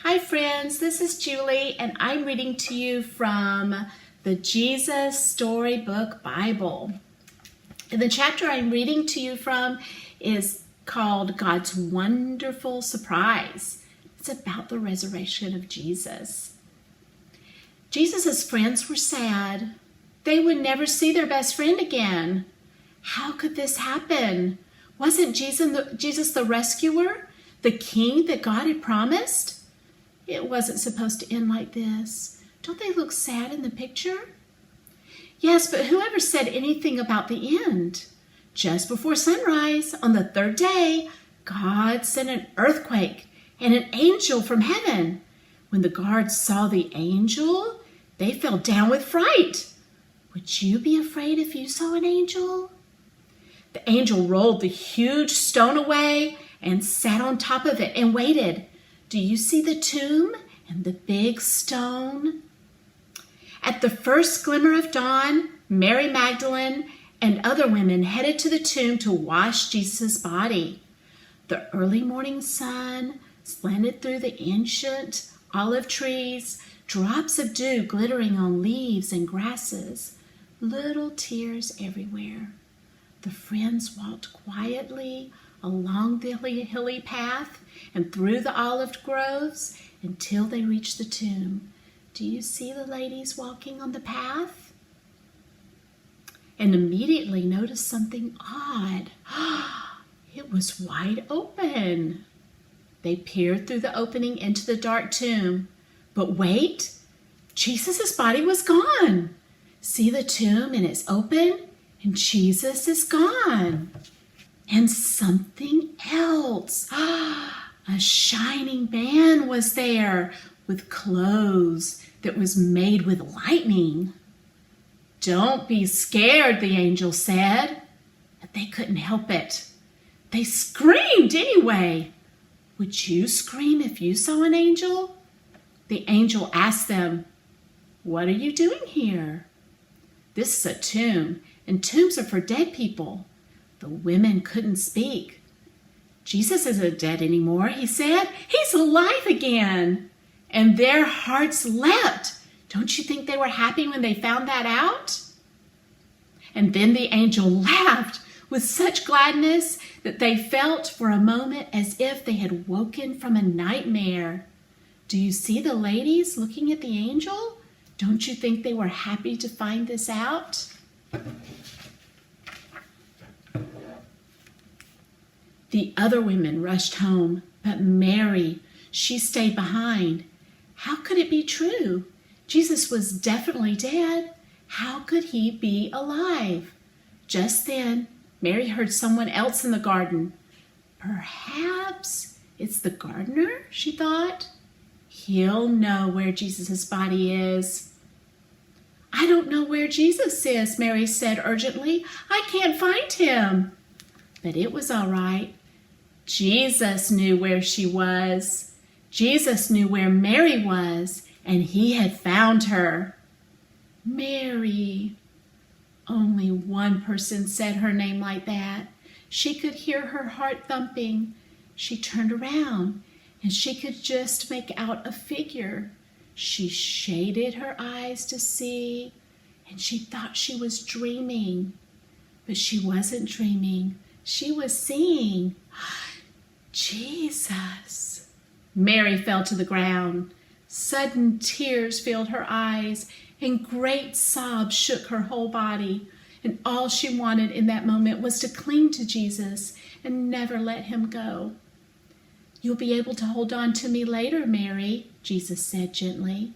Hi friends, this is Julie and I'm reading to you from the Jesus Storybook Bible. And the chapter I'm reading to you from is called God's Wonderful Surprise. It's about the resurrection of Jesus. Jesus' friends were sad. They would never see their best friend again. How could this happen? Wasn't Jesus the rescuer, the king that God had promised? It wasn't supposed to end like this. Don't they look sad in the picture? Yes, but whoever said anything about the end? Just before sunrise, on the third day, God sent an earthquake and an angel from heaven. When the guards saw the angel, they fell down with fright. Would you be afraid if you saw an angel? The angel rolled the huge stone away and sat on top of it and waited. Do you see the tomb and the big stone? At the first glimmer of dawn, Mary Magdalene and other women headed to the tomb to wash Jesus' body. The early morning sun slanted through the ancient olive trees, drops of dew glittering on leaves and grasses, little tears everywhere. The friends walked quietly along the hilly path and through the olive groves until they reached the tomb. Do you see the ladies walking on the path? And immediately noticed something odd. It was wide open. They peered through the opening into the dark tomb. But wait, Jesus' body was gone. See the tomb and it's open and Jesus is gone. And something else. A shining man was there with clothes that was made with lightning. Don't be scared, the angel said. But they couldn't help it. They screamed anyway. Would you scream if you saw an angel? The angel asked them, "What are you doing here?" This is a tomb, and tombs are for dead people. The women couldn't speak. Jesus isn't dead anymore, he said. He's alive again. And their hearts leapt. Don't you think they were happy when they found that out? And then the angel laughed with such gladness that they felt for a moment as if they had woken from a nightmare. Do you see the ladies looking at the angel? Don't you think they were happy to find this out? The other women rushed home, but Mary, she stayed behind. How could it be true? Jesus was definitely dead. How could he be alive? Just then, Mary heard someone else in the garden. Perhaps it's the gardener, she thought. He'll know where Jesus' body is. I don't know where Jesus is, Mary said urgently. I can't find him. But it was all right. Jesus knew where she was. Jesus knew where Mary was, and he had found her. Mary. Only one person said her name like that. She could hear her heart thumping. She turned around, and she could just make out a figure. She shaded her eyes to see, and she thought she was dreaming. But she wasn't dreaming. She was seeing Jesus. Mary fell to the ground. Sudden tears filled her eyes, and great sobs shook her whole body. And all she wanted in that moment was to cling to Jesus and never let him go. You'll be able to hold on to me later, Mary, Jesus said gently,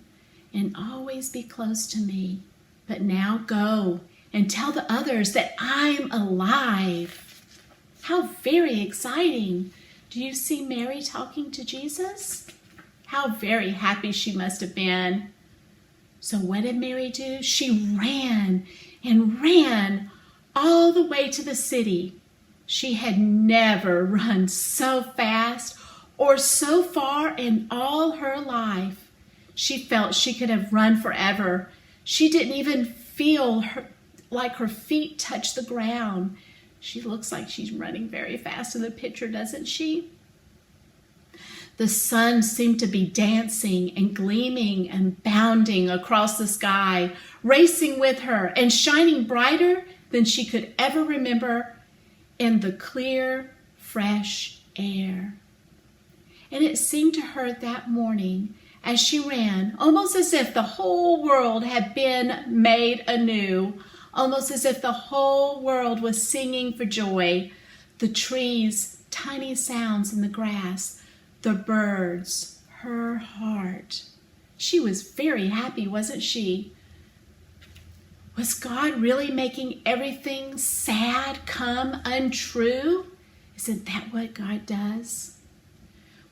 and always be close to me. But now go and tell the others that I'm alive. How very exciting. Do you see Mary talking to Jesus? How very happy she must have been. So what did Mary do? She ran and ran all the way to the city. She had never run so fast or so far in all her life. She felt she could have run forever. She didn't even feel like her feet touched the ground. She looks like she's running very fast in the picture, doesn't she? The sun seemed to be dancing and gleaming and bounding across the sky, racing with her and shining brighter than she could ever remember in the clear, fresh air. And it seemed to her that morning as she ran, almost as if the whole world had been made anew, almost as if the whole world was singing for joy. The trees, tiny sounds in the grass, the birds, her heart. She was very happy, wasn't she? Was God really making everything sad come untrue? Isn't that what God does?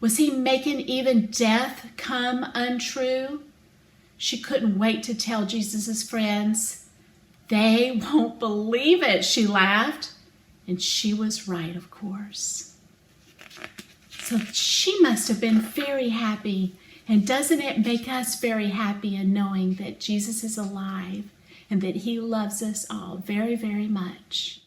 Was he making even death come untrue? She couldn't wait to tell Jesus' friends. They won't believe it, she laughed. And she was right, of course. So she must have been very happy. And doesn't it make us very happy in knowing that Jesus is alive and that he loves us all very, very much?